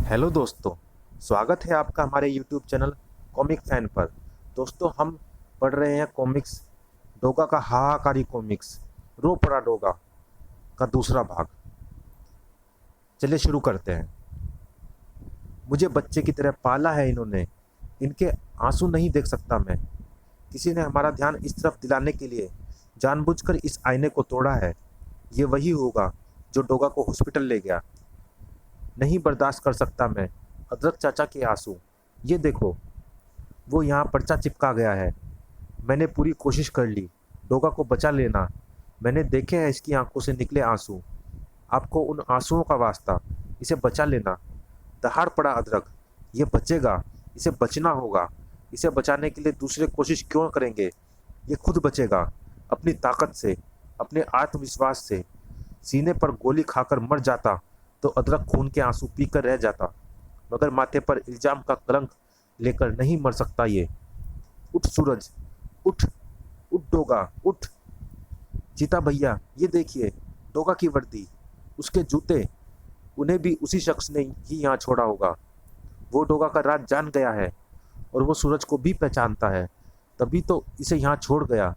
Hello दोस्तों, स्वागत है आपका हमारे यूट्यूब चैनल कॉमिक फैन पर। दोस्तों, हम पढ़ रहे हैं कॉमिक्स डोगा का हाहाकारी कॉमिक्स रो पड़ा डोगा का दूसरा भाग। चलिए शुरू करते हैं। मुझे बच्चे की तरह पाला है इन्होंने, इनके आंसू नहीं देख सकता मैं। किसी ने हमारा ध्यान इस तरफ दिलाने के लिए जानबूझकर इस आईने को तोड़ा है। ये वही होगा जो डोगा को हॉस्पिटल ले गया। नहीं बर्दाश्त कर सकता मैं अदरक चाचा के आंसू। ये देखो, वो यहाँ पर्चा चिपका गया है। मैंने पूरी कोशिश कर ली डोगा को बचा लेना। मैंने देखे हैं इसकी आंखों से निकले आंसू। आपको उन आंसुओं का वास्ता, इसे बचा लेना। दहाड़ पड़ा अदरक, ये बचेगा, इसे बचना होगा। इसे बचाने के लिए दूसरे कोशिश क्यों करेंगे? ये खुद बचेगा, अपनी ताकत से, अपने आत्मविश्वास से। सीने पर गोली खाकर मर जाता तो अदरक खून के आंसू पीकर रह जाता, मगर माथे पर इल्जाम का कलंक लेकर नहीं मर सकता ये। उठ सूरज, उठ, उठ डोगा, उठ। चीता भैया, ये देखिए, डोगा की वर्दी, उसके जूते, उन्हें भी उसी शख्स ने ही यहाँ छोड़ा होगा। वो डोगा का राज जान गया है और वो सूरज को भी पहचानता है, तभी तो इसे यहाँ छोड़ गया।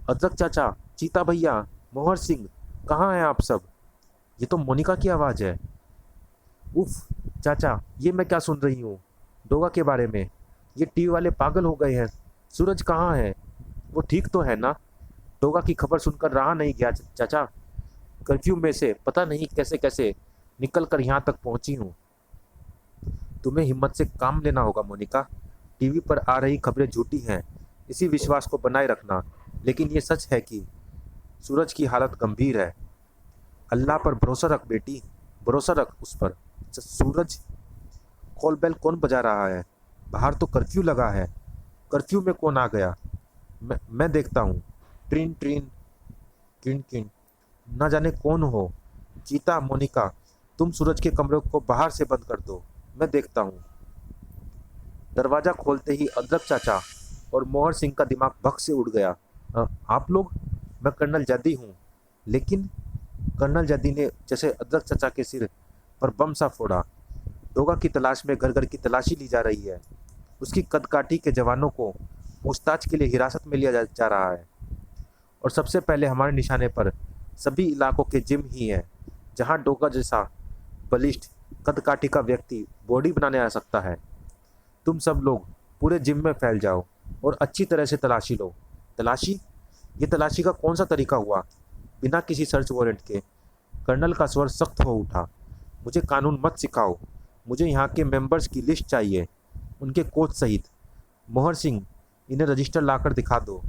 अदरक चाचा, चीता भैया, मोहर सिंह, कहाँ हैं आप सब? ये तो मोनिका की आवाज़ है। उफ चाचा, ये मैं क्या सुन रही हूँ डोगा के बारे में? ये टीवी वाले पागल हो गए हैं। सूरज कहाँ है? वो ठीक तो है ना? डोगा की खबर सुनकर रहा नहीं गया चाचा। कर्फ्यू में से पता नहीं कैसे कैसे निकल कर यहाँ तक पहुँची हूँ। तुम्हें हिम्मत से काम लेना होगा मोनिका। टीवी पर आ रही खबरें झूठी हैं, इसी विश्वास को बनाए रखना। लेकिन ये सच है कि सूरज की हालत गंभीर है। अल्लाह पर भरोसा रख बेटी, भरोसा रख उस पर। सूरज, कॉल बेल कौन बजा रहा है? बाहर तो कर्फ्यू लगा है। कर्फ्यू में कौन आ गया? मैं देखता हूँ। ट्रिन ट्रिन, किन किन, ना जाने कौन हो। चीता, मोनिका, तुम सूरज के कमरे को बाहर से बंद कर दो, मैं देखता हूँ। दरवाज़ा खोलते ही अदरक चाचा और मोहर सिंह का दिमाग भग से उड़ गया। आप लोग? मैं कर्नल जैदी हूँ। लेकिन कर्नल जैदी ने जैसे अदरक चाचा के सिर पर बम सा फोड़ा। डोगा की तलाश में घर घर की तलाशी ली जा रही है। उसकी कदकाठी के जवानों को पूछताछ के लिए हिरासत में लिया जा रहा है। और सबसे पहले हमारे निशाने पर सभी इलाकों के जिम ही हैं, जहां डोगा जैसा बलिष्ठ कदकाठी का व्यक्ति बॉडी बनाने आ सकता है। तुम सब लोग पूरे जिम में फैल जाओ और अच्छी तरह से तलाशी लो। तलाशी? ये तलाशी का कौन सा तरीका हुआ? बिना किसी सर्च वारंट के? कर्नल का स्वर सख्त हो उठा। मुझे कानून मत सिखाओ। मुझे यहाँ के मेंबर्स की लिस्ट चाहिए, उनके कोच सहित। मोहर सिंह, इन्हें रजिस्टर लाकर दिखा दो।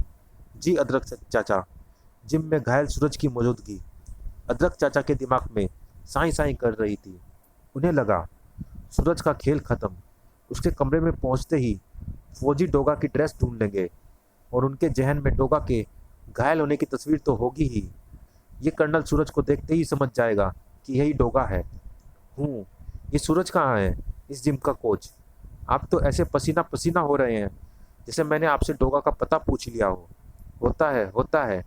जी अदरक चाचा। जिम में घायल सूरज की मौजूदगी अदरक चाचा के दिमाग में साई साई कर रही थी। उन्हें लगा सूरज का खेल खत्म। उसके कमरे में पहुंचते ही फौजी डोगा की ड्रेस ढूंढ लेंगे और उनके जहन में डोगा के घायल होने की तस्वीर तो होगी ही। ये कर्नल सूरज को देखते ही समझ जाएगा कि यही डोगा है। ये सूरज कहाँ है, इस जिम का कोच? आप तो ऐसे पसीना पसीना हो रहे हैं जैसे मैंने आपसे डोगा का पता पूछ लिया हो। होता है, होता है।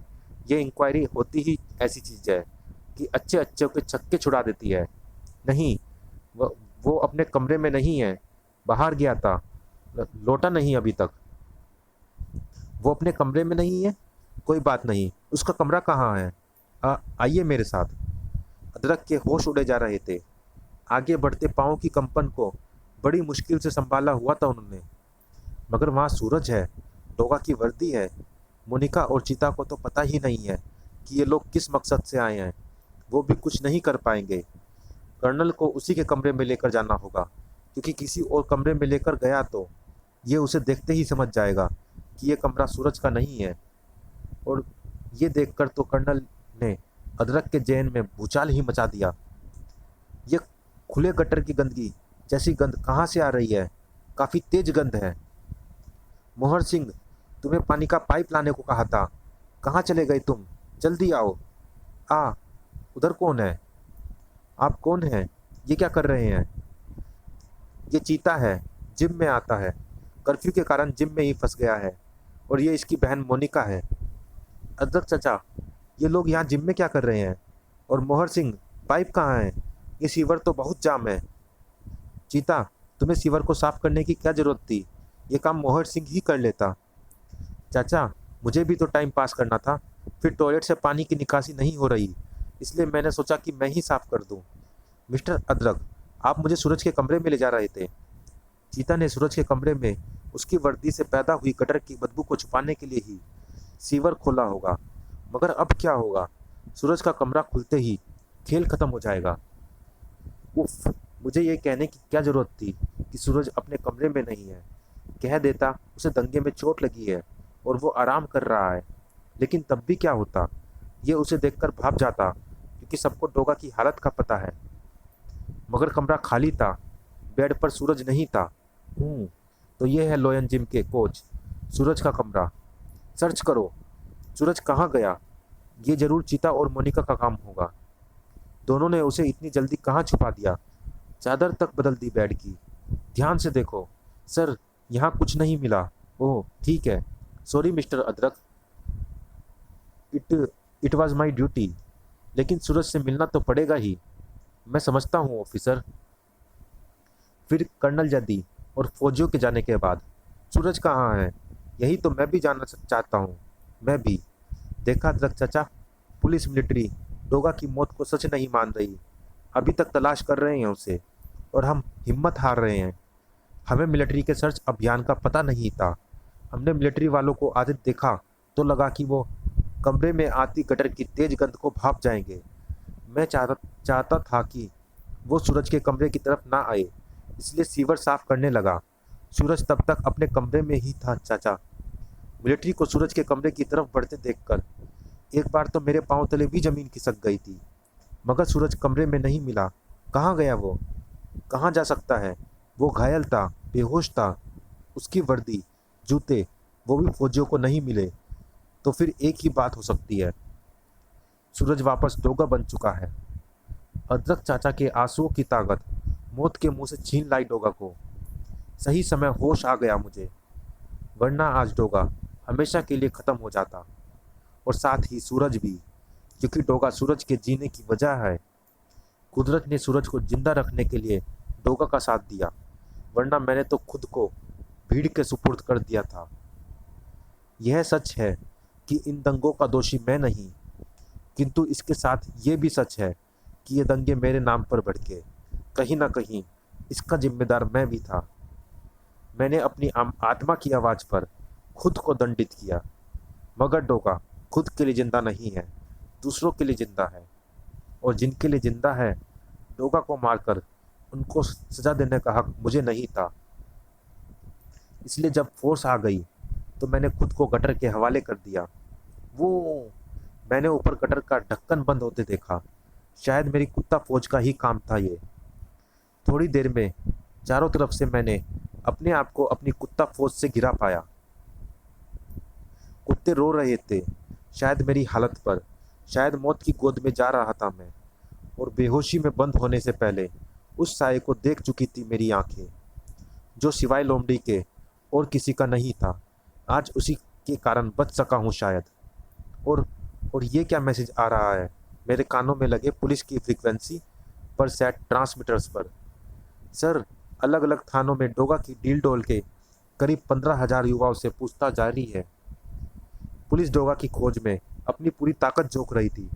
ये इंक्वायरी होती ही ऐसी चीज़ है कि अच्छे अच्छे के छक्के छुड़ा देती है। नहीं, वो वो अपने कमरे में नहीं है, बाहर गया था, लौटा नहीं अभी तक। वो अपने कमरे में नहीं है? कोई बात नहीं, उसका कमरा कहाँ है? आइए मेरे साथ। अदरक के होश उड़े जा रहे थे। आगे बढ़ते पाँव की कंपन को बड़ी मुश्किल से संभाला हुआ था उन्होंने। मगर वहाँ सूरज है, डोगा की वर्दी है। मोनिका और चीता को तो पता ही नहीं है कि ये लोग किस मकसद से आए हैं। वो भी कुछ नहीं कर पाएंगे। कर्नल को उसी के कमरे में लेकर जाना होगा, क्योंकि किसी और कमरे में लेकर गया तो ये उसे देखते ही समझ जाएगा कि ये कमरा सूरज का नहीं है। और ये देखकर तो कर्नल ने अदरक के जहन में भूचाल ही मचा दिया। ये खुले गटर की गंदगी जैसी गंध कहाँ से आ रही है? काफ़ी तेज गंध है। मोहर सिंह, तुम्हें पानी का पाइप लाने को कहा था, कहाँ चले गए तुम? जल्दी आओ। आ, उधर कौन है? आप कौन हैं? ये क्या कर रहे हैं? ये चीता है, जिम में आता है। कर्फ्यू के कारण जिम में ही फंस गया है। और ये इसकी बहन मोनिका है। अदरक चाचा, ये लोग यहाँ जिम में क्या कर रहे हैं? और मोहर सिंह, पाइप कहाँ है? ये सीवर तो बहुत जाम है। चीता, तुम्हें सीवर को साफ करने की क्या जरूरत थी? ये काम मोहर सिंह ही कर लेता। चाचा, मुझे भी तो टाइम पास करना था। फिर टॉयलेट से पानी की निकासी नहीं हो रही, इसलिए मैंने सोचा कि मैं ही साफ कर दूं। मिस्टर अदरक, आप मुझे सूरज के कमरे में ले जा रहे थे। चीता ने सूरज के कमरे में उसकी वर्दी से पैदा हुई गटर की बदबू को छुपाने के लिए ही सीवर खोला होगा। मगर अब क्या होगा? सूरज का कमरा खुलते ही खेल खत्म हो जाएगा। उफ, मुझे ये कहने की क्या जरूरत थी कि सूरज अपने कमरे में नहीं है। कह देता उसे दंगे में चोट लगी है और वो आराम कर रहा है। लेकिन तब भी क्या होता? ये उसे देखकर भाप जाता, क्योंकि सबको डोगा की हालत का पता है। मगर कमरा खाली था, बेड पर सूरज नहीं था। तो ये है लोयन जिम के कोच सूरज का कमरा। सर्च करो, सूरज कहाँ गया? ये जरूर चीता और मोनिका का काम होगा। दोनों ने उसे इतनी जल्दी कहाँ छुपा दिया? चादर तक बदल दी बेड की। ध्यान से देखो। सर, यहाँ कुछ नहीं मिला। ओह ठीक है, सॉरी मिस्टर अदरक, it it was my duty. लेकिन सूरज से मिलना तो पड़ेगा ही। मैं समझता हूँ ऑफिसर। फिर कर्नल जद्दी और फौजियों के जाने के बाद सूरज कहाँ है? यही तो मैं भी जानना चाहता हूँ। मैं भी। देखा अदरक चाचा, पुलिस मिलिट्री डोगा की मौत को सच नहीं मान रही। अभी तक तलाश कर रहे हैं उसे, और हम हिम्मत हार रहे हैं। हमें मिलिट्री के सर्च अभियान का पता नहीं था। हमने मिलिट्री वालों को आज देखा तो लगा कि वो कमरे में आती गटर की तेज गंध को भाप जाएंगे। मैं चाहता था कि वो सूरज के कमरे की तरफ ना आए, इसलिए सीवर साफ करने लगा। सूरज तब तक अपने कमरे में ही था चाचा। मिलिट्री को सूरज के कमरे की तरफ बढ़ते देखकर एक बार तो मेरे पांव तले भी जमीन खिसक गई थी। मगर सूरज कमरे में नहीं मिला। कहाँ गया वो? कहाँ जा सकता है? वो घायल था, बेहोश था। उसकी वर्दी, जूते, वो भी फौजियों को नहीं मिले। तो फिर एक ही बात हो सकती है, सूरज वापस डोगा बन चुका है। अदरक चाचा के आंसुओं की ताकत मौत के मुंह से छीन लाई डोगा को। सही समय होश आ गया मुझे, वरना आज डोगा हमेशा के लिए ख़त्म हो जाता, और साथ ही सूरज भी, क्योंकि डोगा सूरज के जीने की वजह है। कुदरत ने सूरज को जिंदा रखने के लिए डोगा का साथ दिया, वरना मैंने तो खुद को भीड़ के सुपुर्द कर दिया था। यह सच है कि इन दंगों का दोषी मैं नहीं, किंतु इसके साथ ये भी सच है कि ये दंगे मेरे नाम पर भड़के। कहीं ना कहीं इसका जिम्मेदार मैं भी था। मैंने अपनी आत्मा की आवाज़ पर खुद को दंडित किया। मगर डोगा खुद के लिए जिंदा नहीं है, दूसरों के लिए जिंदा है। और जिनके लिए जिंदा है, डोगा को मारकर उनको सजा देने का हक मुझे नहीं था। इसलिए जब फोर्स आ गई तो मैंने खुद को गटर के हवाले कर दिया। वो मैंने ऊपर गटर का ढक्कन बंद होते देखा। शायद मेरी कुत्ता फौज का ही काम था ये। थोड़ी देर में चारों तरफ से मैंने अपने आप को अपनी कुत्ता फौज से घिरा पाया। कुत्ते रो रहे थे, शायद मेरी हालत पर। शायद मौत की गोद में जा रहा था मैं, और बेहोशी में बंद होने से पहले उस साये को देख चुकी थी मेरी आंखें, जो सिवाय लोमड़ी के और किसी का नहीं था। आज उसी के कारण बच सका हूँ शायद। और ये क्या मैसेज आ रहा है मेरे कानों में लगे पुलिस की फ्रीक्वेंसी पर सेट ट्रांसमीटर्स पर? सर, अलग अलग थानों में डोगा की डील डोल के करीब 15,000 युवाओं से पूछताछ जारी है। पुलिस डोगा की खोज में अपनी पूरी ताकत झोंक रही थी।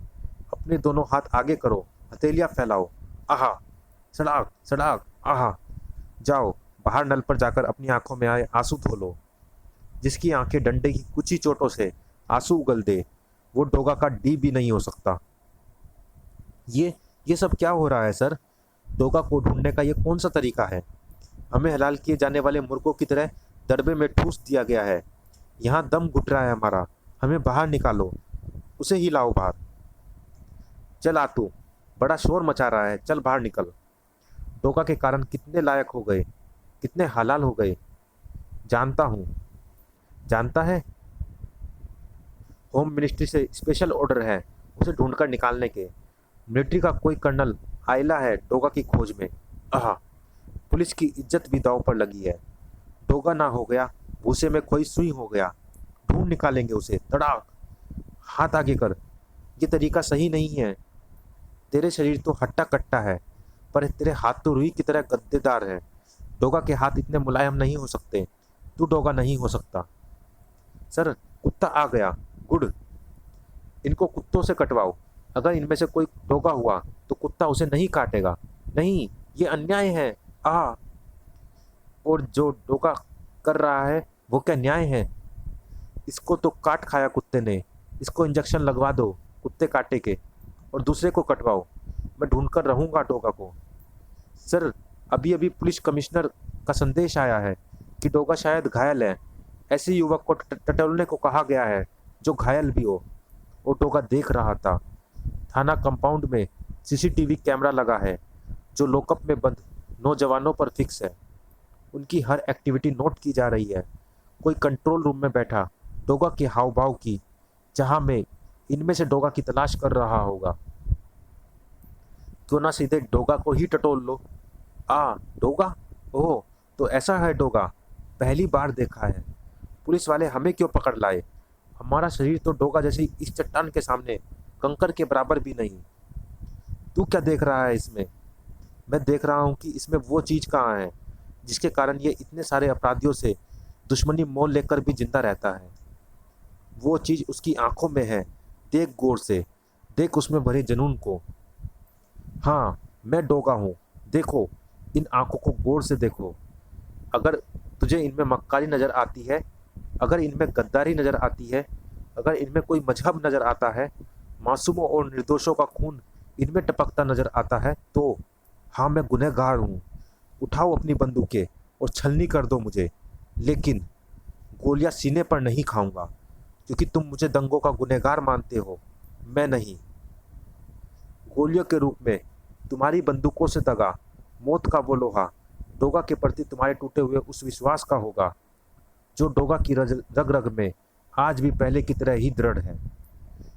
अपने दोनों हाथ आगे करो, हथेलियां फैलाओ। आहा, सड़ाक सड़ाक, आहा। जाओ बाहर नल पर जाकर अपनी आंखों में आए आंसू धो लो। जिसकी आंखें डंडे की कुछ ही चोटों से आंसू उगल दे, वो डोगा का डी भी नहीं हो सकता। ये सब क्या हो रहा है सर? डोगा को ढूंढने का ये कौन सा तरीका है? हमें हलाल किए जाने वाले मुर्गों की तरह दड़बे में ठूस दिया गया है। यहाँ दम घुट रहा है हमारा। हमें बाहर निकालो, उसे ही लाओ बाहर। चल आतू, बड़ा शोर मचा रहा है, चल बाहर निकल। डोगा के कारण कितने लायक हो गए, कितने हलाल हो गए। जानता हूँ। जानता है? होम मिनिस्ट्री से स्पेशल ऑर्डर है उसे ढूंढकर निकालने के। मिलिट्री का कोई कर्नल आइला है डोगा की खोज में। आहा, पुलिस की इज्जत भी दांव पर लगी है। डोगा ना हो गया, भूसे में कोई सुई हो गया। ढूंढ निकालेंगे उसे। तड़ाक, हाथ आगे कर। ये तरीका सही नहीं है। तेरे शरीर तो हट्टा कट्टा है, पर तेरे हाथ तो रुई की तरह गद्देदार है। डोगा के हाथ इतने मुलायम नहीं हो सकते। तू डोगा नहीं हो सकता। सर, कुत्ता आ गया। गुड। इनको कुत्तों से कटवाओ। अगर इनमें से कोई डोगा हुआ तो कुत्ता उसे नहीं काटेगा। नहीं, ये अन्याय है। आ और जो डोगा कर रहा है वो क्या न्याय है? इसको तो काट खाया कुत्ते ने। इसको इंजेक्शन लगवा दो कुत्ते काटे के, और दूसरे को कटवाओ। मैं ढूंढकर रहूंगा डोगा को। सर, अभी अभी पुलिस कमिश्नर का संदेश आया है कि डोगा शायद घायल है। ऐसे युवक को टटोलने को कहा गया है जो घायल भी हो। वो डोगा देख रहा था। थाना कंपाउंड में सीसीटीवी कैमरा लगा है जो लॉकअप में बंद नौजवानों पर फिक्स है। उनकी हर एक्टिविटी नोट की जा रही है। कोई कंट्रोल रूम में बैठा डोगा के हाव भाव की, जहां मैं इनमें से डोगा की तलाश कर रहा होगा। क्यों ना सीधे डोगा को ही टटोल लो। डोगा? ओह, तो ऐसा है डोगा। पहली बार देखा है। पुलिस वाले हमें क्यों पकड़ लाए? हमारा शरीर तो डोगा जैसी इस चट्टान के सामने कंकर के बराबर भी नहीं। तू क्या देख रहा है इसमें? मैं देख रहा हूँ कि इसमें वो चीज़ कहाँ है जिसके कारण ये इतने सारे अपराधियों से दुश्मनी मोल लेकर भी जिंदा रहता है। वो चीज़ उसकी आंखों में है। देख गौर से, देख उसमें भरे जुनून को। हाँ, मैं डोगा हूँ। देखो, इन आंखों को गौर से देखो। अगर तुझे इनमें मक्कारी नज़र आती है, अगर इनमें गद्दारी नज़र आती है, अगर इनमें कोई मजहब नज़र आता है, मासूमों और निर्दोषों का खून इनमें टपकता नज़र आता है, तो हाँ, मैं गुनहगार हूँ। उठाओ अपनी बंदूकें और छलनी कर दो मुझे। लेकिन गोलियां सीने पर नहीं खाऊंगा, क्योंकि तुम मुझे दंगों का गुनहगार मानते हो। मैं नहीं। गोलियों के रूप में तुम्हारी बंदूकों से दगा, मौत का वो लोहा डोगा के प्रति तुम्हारे टूटे हुए उस विश्वास का होगा जो डोगा की रग रग में आज भी पहले की तरह ही दृढ़ है।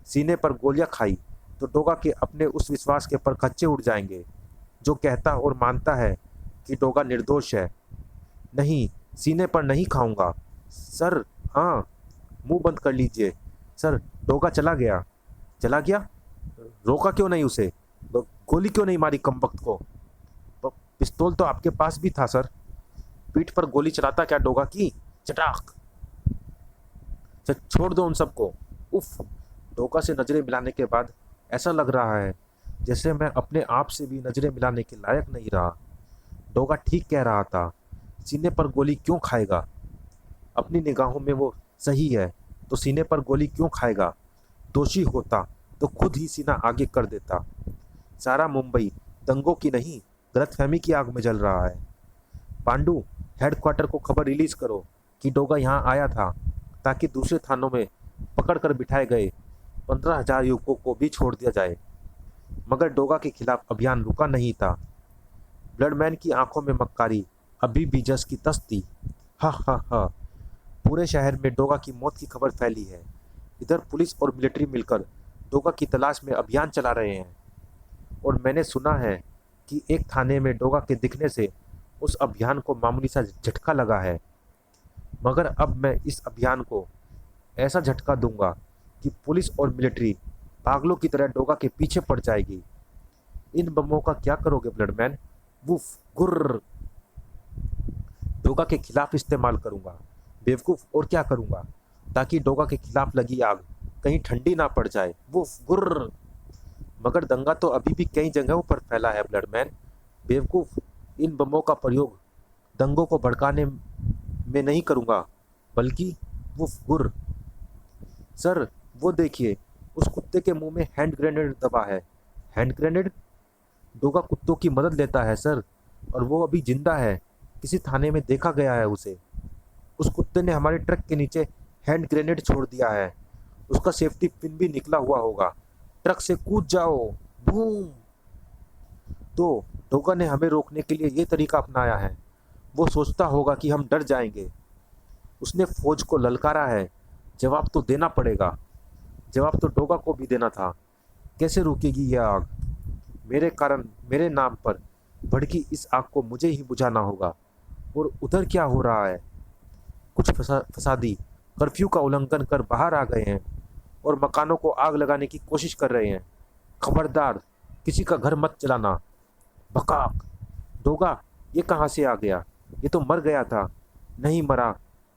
सीने पर गोलियां खाई तो डोगा के अपने उस विश्वास के परखच्चे उड़ जाएंगे जो कहता और मानता है कि डोगा निर्दोष है। नहीं, सीने पर नहीं खाऊंगा। सर, हाँ, मुंह बंद कर लीजिए। सर, डोगा चला गया। चला गया? रोका क्यों नहीं उसे? गोली क्यों नहीं मारी कमबख्त को? पिस्तौल तो आपके पास भी था सर। पीठ पर गोली चलाता क्या डोगा की? चटाक। छोड़ दो उन सबको। उफ। डोगा से नजरें मिलाने के बाद ऐसा लग रहा है जैसे मैं अपने आप से भी नजरें मिलाने के लायक नहीं रहा। डोगा ठीक कह रहा था। सीने पर गोली क्यों खाएगा? अपनी निगाहों में वो सही है, तो सीने पर गोली क्यों खाएगा? दोषी होता तो खुद ही सीना आगे कर देता। सारा मुंबई दंगों की नहीं, गलतफहमी की आग में जल रहा है। पांडु, हेडक्वार्टर को खबर रिलीज करो कि डोगा यहाँ आया था, ताकि दूसरे थानों में पकड़ कर बिठाए गए 15,000 युवकों को भी छोड़ दिया जाए। मगर डोगा के खिलाफ अभियान रुका नहीं था। ब्लडमैन की आंखों में मक्कारी अभी भी जस की तस थी। हा हा हा। पूरे शहर में डोगा की मौत की खबर फैली है। इधर पुलिस और मिलिट्री मिलकर डोगा की तलाश में अभियान चला रहे हैं। और मैंने सुना है कि एक थाने में डोगा के दिखने से उस अभियान को मामूली सा झटका लगा है। मगर अब मैं इस अभियान को ऐसा झटका दूंगा कि पुलिस और मिलिट्री पागलों की तरह डोगा के पीछे पड़ जाएगी। इन बमों का क्या करोगे ब्लडमैन? वुफ, गुर्र। डोगा के खिलाफ इस्तेमाल करूंगा बेवकूफ़, और क्या करूंगा? ताकि डोगा के खिलाफ लगी आग कहीं ठंडी ना पड़ जाए। वुफ, गुर्र। मगर दंगा तो अभी भी कई जगहों पर फैला है ब्लडमैन। बेवकूफ़, इन बमों का प्रयोग दंगों को भड़काने में नहीं करूंगा, बल्कि वुफ, गुर्र। सर, वो देखिए, उस कुत्ते के मुंह में हैंड ग्रेनेड दबा है। Hand grenade? डोगा कुत्तों की मदद लेता है सर, और वो अभी जिंदा है। किसी थाने में देखा गया है उसे। उस कुत्ते ने हमारे ट्रक के नीचे हैंड ग्रेनेड छोड़ दिया है। उसका सेफ्टी पिन भी निकला हुआ होगा। ट्रक से कूद जाओ। बूम। तो डोगा ने हमें रोकने के लिए ये तरीका अपनाया है। वो सोचता होगा कि हम डर जाएंगे। उसने फौज को ललकारा है। जवाब तो देना पड़ेगा। जवाब तो डोगा को भी देना था। कैसे रुकेगी यह आग? मेरे कारण, मेरे नाम पर भड़की इस आग को मुझे ही बुझाना होगा। और उधर क्या हो रहा है? कुछ फसादी कर्फ्यू का उल्लंघन कर बाहर आ गए हैं और मकानों को आग लगाने की कोशिश कर रहे हैं। खबरदार, किसी का घर मत जलाना। भकाक। डोगा, ये कहाँ से आ गया? ये तो मर गया था। नहीं मरा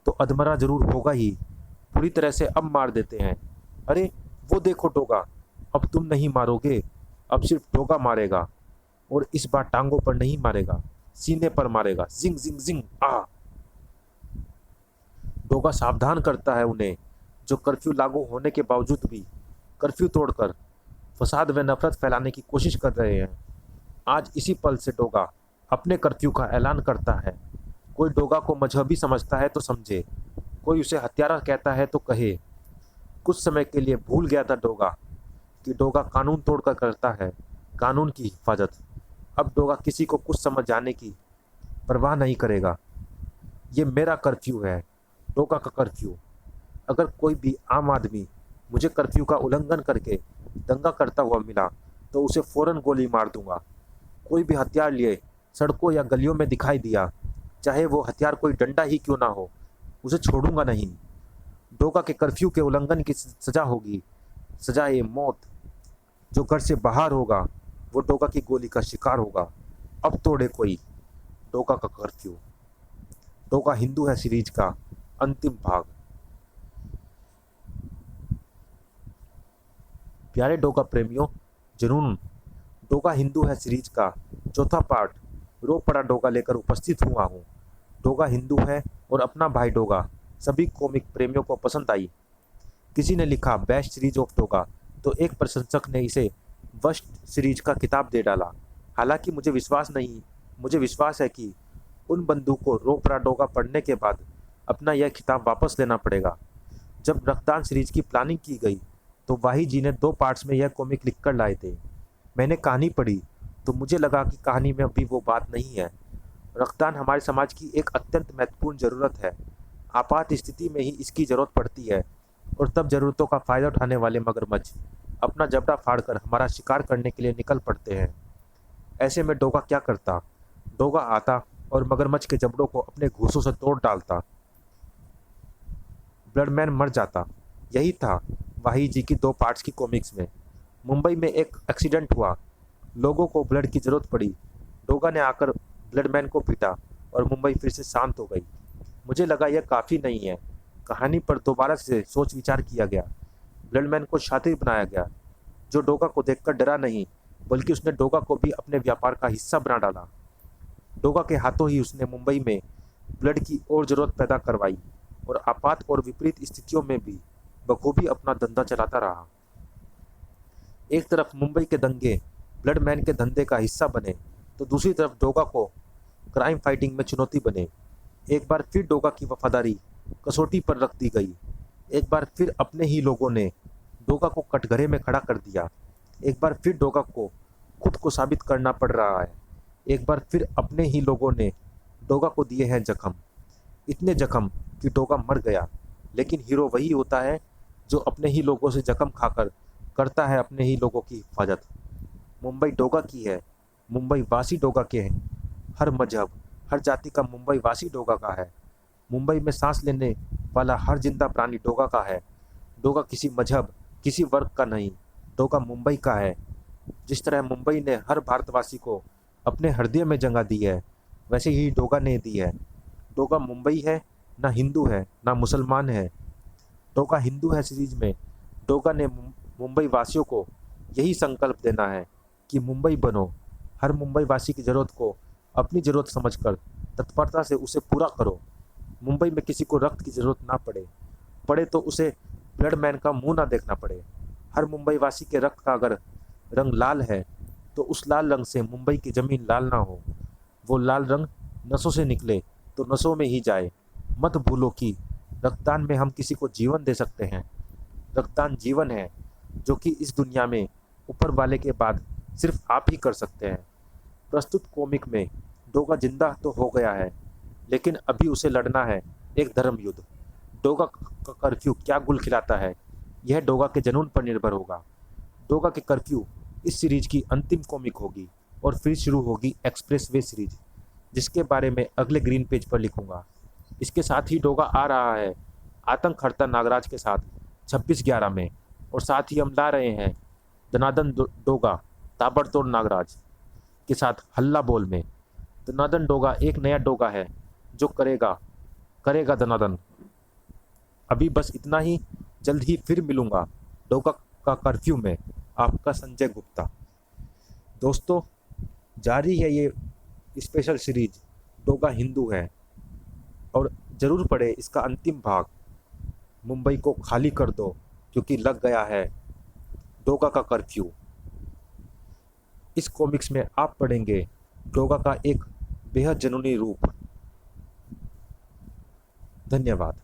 तो अधमरा जरूर होगा ही। पूरी तरह से अब मार देते हैं। अरे वो देखो डोगा, अब तुम नहीं मारोगे, अब सिर्फ डोगा मारेगा। और इस बार टांगों पर नहीं मारेगा, सीने पर मारेगा। जिंग जिंग जिंग आ। डोगा सावधान करता है उन्हें, जो कर्फ्यू लागू होने के बावजूद भी कर्फ्यू तोड़कर फसाद व नफरत फैलाने की कोशिश कर रहे हैं। आज इसी पल से डोगा अपने कर्फ्यू का ऐलान करता है। कोई डोगा को मजहबी समझता है तो समझे, कोई उसे हत्यारा कहता है तो कहे। कुछ समय के लिए भूल गया था डोगा कि डोगा कानून तोड़कर करता है कानून की हिफाजत। अब डोगा किसी को कुछ समझ जाने की परवाह नहीं करेगा। ये मेरा कर्फ्यू है, डोगा का कर्फ्यू। अगर कोई भी आम आदमी मुझे कर्फ्यू का उल्लंघन करके दंगा करता हुआ मिला तो उसे फौरन गोली मार दूंगा। कोई भी हथियार लिए सड़कों या गलियों में दिखाई दिया, चाहे वो हथियार कोई डंडा ही क्यों ना हो, उसे छोड़ूंगा नहीं। डोगा के कर्फ्यू के उल्लंघन की सजा होगी, सजाए मौत। जो घर से बाहर होगा वो डोगा की गोली का शिकार होगा। अब तोड़े कोई डोगा का कर्फ्यू। डोगा हिंदू है सीरीज का अंतिम भाग। प्यारे डोगा प्रेमियों, जुनून डोगा हिंदू है सीरीज का चौथा पार्ट रो पड़ा डोगा लेकर उपस्थित हुआ हूँ। डोगा हिंदू है और अपना भाई डोगा सभी कॉमिक प्रेमियों को पसंद आई। किसी ने लिखा बेस्ट सीरीज ऑफ डोगा, तो एक प्रशंसक ने इसे वर्स्ट सीरीज का खिताब दे डाला। हालांकि मुझे विश्वास है कि उन बंधु को रो पड़ा डोगा पढ़ने के बाद अपना यह खिताब वापस लेना पड़ेगा। जब रक्तदान सीरीज की प्लानिंग की गई तो वाही जी ने 2 पार्ट्स में यह कॉमिक लिख कर लाए थे। मैंने कहानी पढ़ी तो मुझे लगा कि कहानी में अभी वो बात नहीं है। रक्तदान हमारे समाज की एक अत्यंत महत्वपूर्ण ज़रूरत है। आपात स्थिति में ही इसकी ज़रूरत पड़ती है और तब ज़रूरतों का फ़ायदा उठाने वाले मगरमच्छ अपना जबड़ा फाड़कर हमारा शिकार करने के लिए निकल पड़ते हैं। ऐसे में डोगा क्या करता? डोगा आता और मगरमच्छ के जबड़ों को अपने घूंसों से तोड़ डालता। ब्लडमैन मर जाता। यही था वाही जी की 2 पार्ट्स की कॉमिक्स में। मुंबई में एक एक्सीडेंट हुआ, लोगों को ब्लड की ज़रूरत पड़ी। डोगा ने आकर ब्लडमैन को पीटा और मुंबई फिर से शांत हो गई। मुझे लगा यह काफ़ी नहीं है। कहानी पर दोबारा से सोच विचार किया गया। ब्लडमैन को शातिर बनाया गया, जो डोगा को देखकर डरा नहीं, बल्कि उसने डोगा को भी अपने व्यापार का हिस्सा बना डाला। डोगा के हाथों ही उसने मुंबई में ब्लड की और ज़रूरत पैदा करवाई और आपात और विपरीत स्थितियों में भी बखूबी अपना धंधा चलाता रहा। एक तरफ मुंबई के दंगे ब्लडमैन के धंधे का हिस्सा बने तो दूसरी तरफ डोगा को क्राइम फाइटिंग में चुनौती बने। एक बार फिर डोगा की वफादारी कसौटी पर रख दी गई। एक बार फिर अपने ही लोगों ने डोगा को कटघरे में खड़ा कर दिया। एक बार फिर डोगा को खुद को साबित करना पड़ रहा है। एक बार फिर अपने ही लोगों ने डोगा को दिए हैं जख्म, इतने जख्म कि डोगा मर गया। लेकिन हीरो वही होता है जो अपने ही लोगों से जख्म खाकर करता है अपने ही लोगों की हिफाजत। मुंबई डोगा की है, मुंबई वासी डोगा के हैं। हर मजहब, हर जाति का मुंबई वासी डोगा का है। मुंबई में सांस लेने वाला हर जिंदा प्राणी डोगा का है। डोगा किसी मजहब, किसी वर्ग का नहीं, डोगा मुंबई का है। जिस तरह मुंबई ने हर भारतवासी को अपने हृदय में जगह दी है, वैसे ही डोगा ने दी है। डोगा मुंबई है, ना हिंदू है ना मुसलमान है। डोगा हिंदू है सीरीज में डोगा ने मुंबई वासियों को यही संकल्प देना है कि मुंबई बनो। हर मुंबई वासी की ज़रूरत को अपनी ज़रूरत समझकर तत्परता से उसे पूरा करो। मुंबई में किसी को रक्त की ज़रूरत ना पड़े, पड़े तो उसे ब्लडमैन का मुंह ना देखना पड़े। हर मुंबई वासी के रक्त का अगर रंग लाल है तो उस लाल रंग से मुंबई की ज़मीन लाल ना हो। वो लाल रंग नसों से निकले तो नसों में ही जाए। मत भूलो कि रक्तदान में हम किसी को जीवन दे सकते हैं। रक्तदान जीवन है, जो कि इस दुनिया में ऊपर वाले के बाद सिर्फ आप ही कर सकते हैं। प्रस्तुत कॉमिक में डोगा जिंदा तो हो गया है, लेकिन अभी उसे लड़ना है एक धर्म युद्ध। डोगा का कर्फ्यू क्या गुल खिलाता है, यह डोगा के जुनून पर निर्भर होगा। डोगा के कर्फ्यू इस सीरीज की अंतिम कॉमिक होगी और फिर शुरू होगी एक्सप्रेस वे सीरीज, जिसके बारे में अगले ग्रीन पेज पर लिखूंगा। इसके साथ ही डोगा आ रहा है आतंक हर्ता नागराज के साथ 26/11 में, और साथ ही हम ला रहे हैं दनादन डोगा ताबड़तोड़ नागराज। के साथ हल्ला बोल में। दनादन डोगा एक नया डोगा है जो करेगा करेगा दनादन। अभी बस इतना ही, जल्द ही फिर मिलूंगा डोगा का कर्फ्यू में। आपका संजय गुप्ता। दोस्तों, जारी है ये स्पेशल सीरीज डोगा हिंदू है, और ज़रूर पढ़े इसका अंतिम भाग, मुंबई को खाली कर दो क्योंकि लग गया है डोगा का कर्फ्यू। इस कॉमिक्स में आप पढ़ेंगे डोगा का एक बेहद जुनूनी रूप। धन्यवाद।